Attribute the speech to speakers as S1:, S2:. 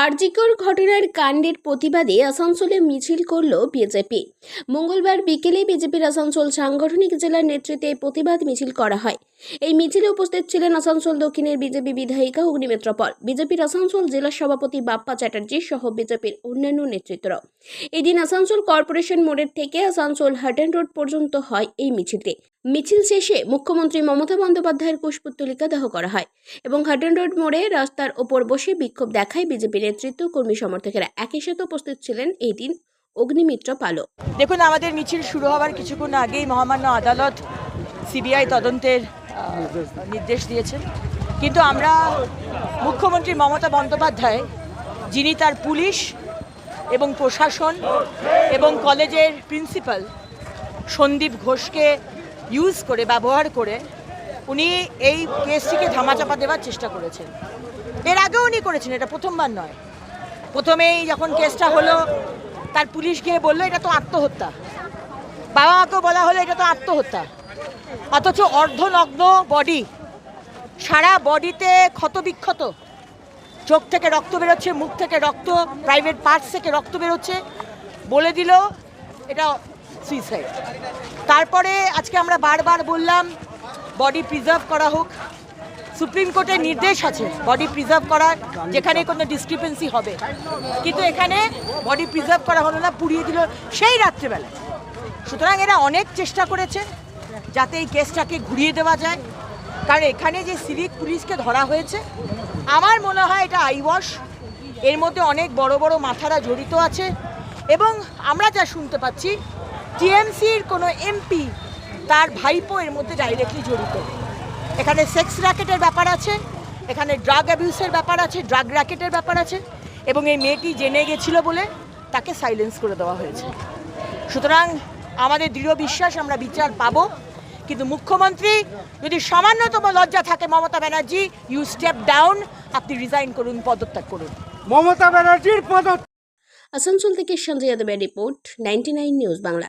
S1: আরজিকর ঘটনার কাণ্ডের প্রতিবাদে আসানসোলে মিছিল করল বিজেপি। মঙ্গলবার বিকেলে বিজেপির আসানসোল সাংগঠনিক জেলার নেতৃত্বে প্রতিবাদ মিছিল করা হয়। এই মিছিলে উপস্থিত ছিলেন আসানসোল দক্ষিণের বিজেপি বিধায়িকা অগ্নিমিত্র পল, বিজেপির আসানসোল জেলা সভাপতি বাপ্পা চ্যাটার্জি সহ বিজেপির অন্যান্য নেতৃত্বরা। এদিন আসানসোল কর্পোরেশন মোড়ের থেকে আসানসোল হাটন রোড পর্যন্ত হয় এই মিছিলটি। মিছিল শেষে মুখ্যমন্ত্রী মমতা বন্দ্যোপাধ্যায়ের পুষ্পতলিকা দাহ করা হয় এবং হাটন রোড মোড়ে রাস্তার ওপর বসে বিক্ষোভ দেখায় বিজেপি নেতৃত্ব, কর্মী সমর্থকেরা। একই সাথে উপস্থিত ছিলেন এই দিন অগ্নিমিত্র পালও।
S2: দেখুন, আমাদের মিছিল শুরু হওয়ার কিছুক্ষণ আগেই মহামান্য আদালত সিবিআই তদন্তের নির্দেশ দিয়েছেন, কিন্তু আমরা মুখ্যমন্ত্রী মমতা বন্দ্যোপাধ্যায়, যিনি তার পুলিশ এবং প্রশাসন এবং কলেজের প্রিন্সিপাল সন্দীপ ঘোষকে ইউজ করে, ব্যবহার করে উনি এই কেসটিকে ধামাচাপা দেওয়ার চেষ্টা করেছেন। এর আগেও উনি করেছেন, এটা প্রথমবার নয়। প্রথমেই যখন কেসটা হলো, তার পুলিশ গিয়ে বললো এটা তো আত্মহত্যা, বাবা মাকেও বলা হলো এটা তো আত্মহত্যা, অথচ অর্ধনগ্ন বডি, সারা বডিতে ক্ষতবিক্ষত, চোখ থেকে রক্ত বেরোচ্ছে, মুখ থেকে রক্ত, প্রাইভেট পার্টস থেকে রক্ত বেরোচ্ছে, বলে দিল এটা সুইসাইড। তারপরে আজকে আমরা বারবার বললাম বডি প্রিজার্ভ করা হোক, সুপ্রিম কোর্টের নির্দেশ আছে বডি প্রিজার্ভ করার, যেখানে কোনো ডিসক্রিপেন্সি হবে, কিন্তু এখানে বডি প্রিজার্ভ করা হলো না, পুড়িয়ে দিল সেই রাত্রেবেলা। সুতরাং এরা অনেক চেষ্টা করেছে যাতে এই কেসটাকে ঘুরিয়ে দেওয়া যায়, কারণ এখানে যে সিভিক পুলিশকে ধরা হয়েছে আমার মনে হয় এটা আইওয়াশ, এর মধ্যে অনেক বড় বড় মাথারা জড়িত আছে। এবং আমরা যা শুনতে পাচ্ছি টিএমসির কোনো এমপি, তার ভাইপো এর মধ্যে ডাইরেক্টলি জড়িত। এখানে সেক্স র্যাকেটের ব্যাপার আছে, এখানে ড্রাগ অ্যাবিউসের ব্যাপার আছে, ড্রাগ র্যাকেটের ব্যাপার আছে, এবং এই মেয়েটি জেনে গেছিল বলে তাকে সাইলেন্স করে দেওয়া হয়েছে। সুতরাং আমাদের দৃঢ় বিশ্বাস আমরা বিচার পাবো, কিন্তু মুখ্যমন্ত্রী যদি সামান্যতম লজ্জা থাকে, Mamata Banerjee you step down, আপনি রিজাইন করুন, পদত্যাগ করুন।
S3: মমতা ব্যানার্জির
S1: আসানসোল থেকে সঞ্জয় যাদবের রিপোর্ট, 99 নিউজ বাংলা।